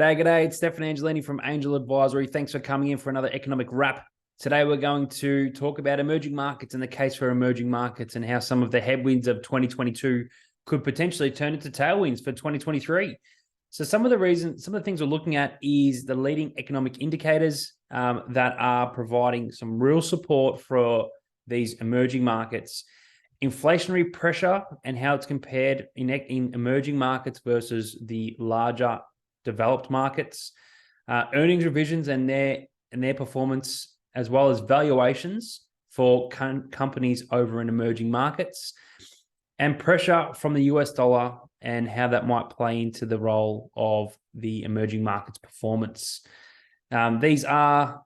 G'day, it's Stefan Angelini from Angel Advisory. Thanks for coming in for another economic wrap. Today, we're going to talk about emerging markets and the case for emerging markets and how some of the headwinds of 2022 could potentially turn into tailwinds for 2023. So some of the things we're looking at is the leading economic indicators that are providing some real support for these emerging markets. Inflationary pressure and how it's compared in emerging markets versus the larger developed markets, earnings revisions and their performance, as well as valuations for companies over in emerging markets, and pressure from the US dollar and how that might play into the role of the emerging markets performance. These are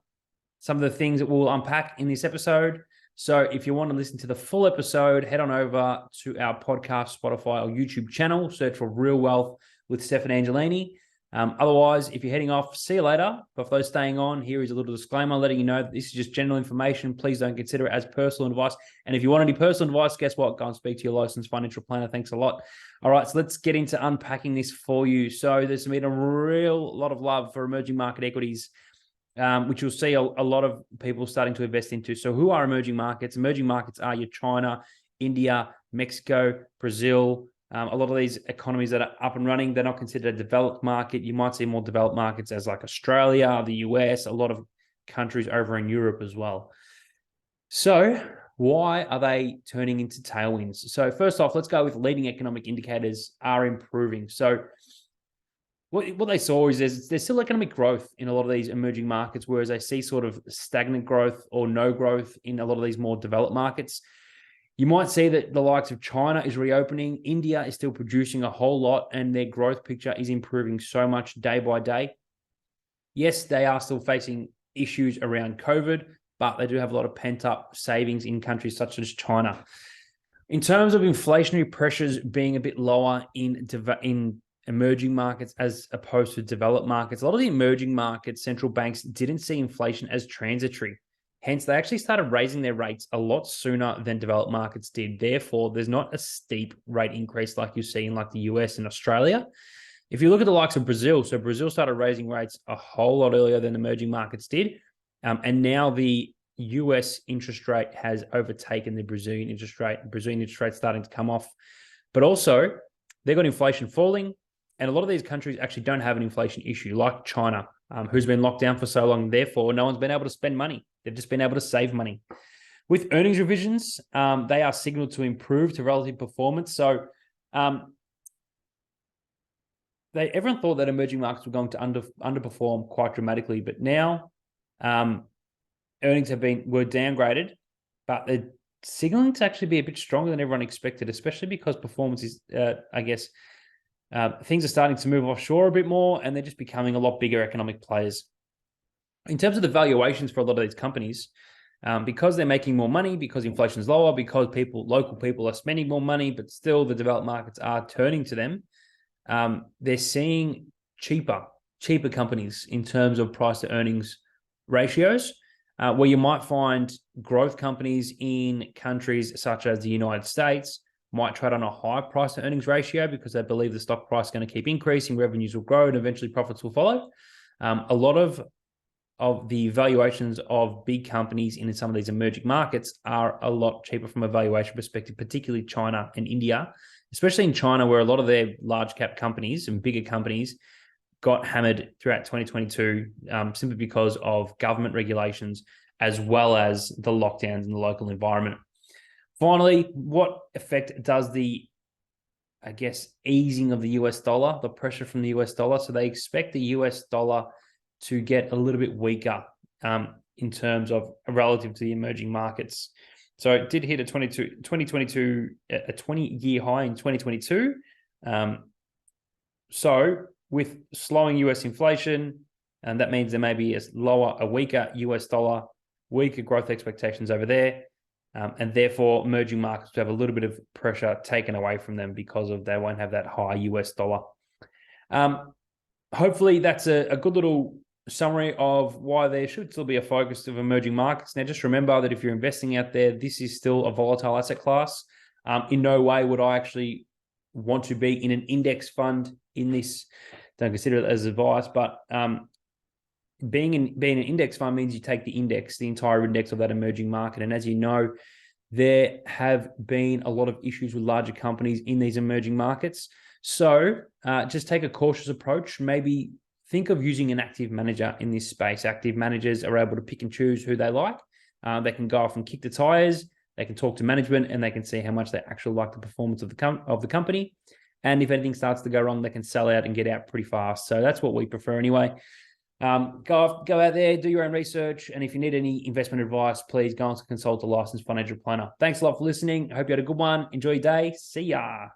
some of the things that we'll unpack in this episode. So if you want to listen to the full episode, head on over to our podcast, Spotify, or YouTube channel, search for Real Wealth with Stefan Angelini. Otherwise, if you're heading off, see you later. But for those staying on, here is a little disclaimer letting you know that this is just general information. Please don't consider it as personal advice. And if you want any personal advice, guess what? Go and speak to your licensed financial planner. Thanks a lot. All right, so let's get into unpacking this for you. So there's been a real lot of love for emerging market equities, which you'll see a lot of people starting to invest into. So who are emerging markets? Emerging markets are your China, India, Mexico, Brazil. A lot of these economies that are up and running, they're not considered a developed market. You might see more developed markets as like Australia, the US, a lot of countries over in Europe as well. So why are they turning into tailwinds? So first off, let's go with leading economic indicators are improving. So what they saw is there's still economic growth in a lot of these emerging markets, whereas they see sort of stagnant growth or no growth in a lot of these more developed markets. You might see that the likes of China is reopening. India is still producing a whole lot, and their growth picture is improving so much day by day. Yes, they are still facing issues around COVID, but they do have a lot of pent-up savings in countries such as China. In terms of inflationary pressures being a bit lower in emerging markets as opposed to developed markets, a lot of the emerging markets, central banks didn't see inflation as transitory. Hence, they actually started raising their rates a lot sooner than developed markets did. Therefore, there's not a steep rate increase like you see in like the US and Australia. If you look at the likes of Brazil, so Brazil started raising rates a whole lot earlier than emerging markets did. And now the US interest rate has overtaken the Brazilian interest rate. Brazilian interest rate starting to come off. But also, they've got inflation falling. And a lot of these countries actually don't have an inflation issue, like China, who's been locked down for so long. Therefore, no one's been able to spend money. They've just been able to save money. With earnings revisions, they are signaled to improve to relative performance. So everyone thought that emerging markets were going to underperform quite dramatically, but now earnings were downgraded, but they're signaling to actually be a bit stronger than everyone expected, especially because performance is, things are starting to move offshore a bit more, and they're just becoming a lot bigger economic players. In terms of the valuations for a lot of these companies, because they're making more money, because inflation is lower, because local people are spending more money, but still the developed markets are turning to them, they're seeing cheaper companies in terms of price to earnings ratios, where you might find growth companies in countries such as the United States might trade on a high price to earnings ratio because they believe the stock price is going to keep increasing, revenues will grow, and eventually profits will follow. A lot of the valuations of big companies in some of these emerging markets are a lot cheaper from a valuation perspective, particularly China and India, especially in China, where a lot of their large cap companies and bigger companies got hammered throughout 2022 simply because of government regulations as well as the lockdowns in the local environment. Finally, what effect does the easing of the US dollar, the pressure from the US dollar? So they expect the US dollar to get a little bit weaker in terms of relative to the emerging markets. So it did hit a 20-year high in 2022. So with slowing US inflation, and that means there may be a weaker US dollar, weaker growth expectations over there. And therefore, emerging markets will have a little bit of pressure taken away from them because they won't have that high US dollar. Hopefully, that's a good little summary of why there should still be a focus of emerging markets. Now, just remember that if you're investing out there, this is still a volatile asset class. In no way would I actually want to be in an index fund in this don't consider it as advice. But being an index fund means you take the entire index of that emerging market. And as you know, there have been a lot of issues with larger companies in these emerging markets. So just take a cautious approach. Maybe think of using an active manager in this space. Active managers are able to pick and choose who they like. They can go off and kick the tires. They can talk to management, and they can see how much they actually like the performance of the company. And if anything starts to go wrong, they can sell out and get out pretty fast. So that's what we prefer anyway. Go out there, do your own research. And if you need any investment advice, please go on to consult a licensed financial planner. Thanks a lot for listening. I hope you had a good one. Enjoy your day. See ya.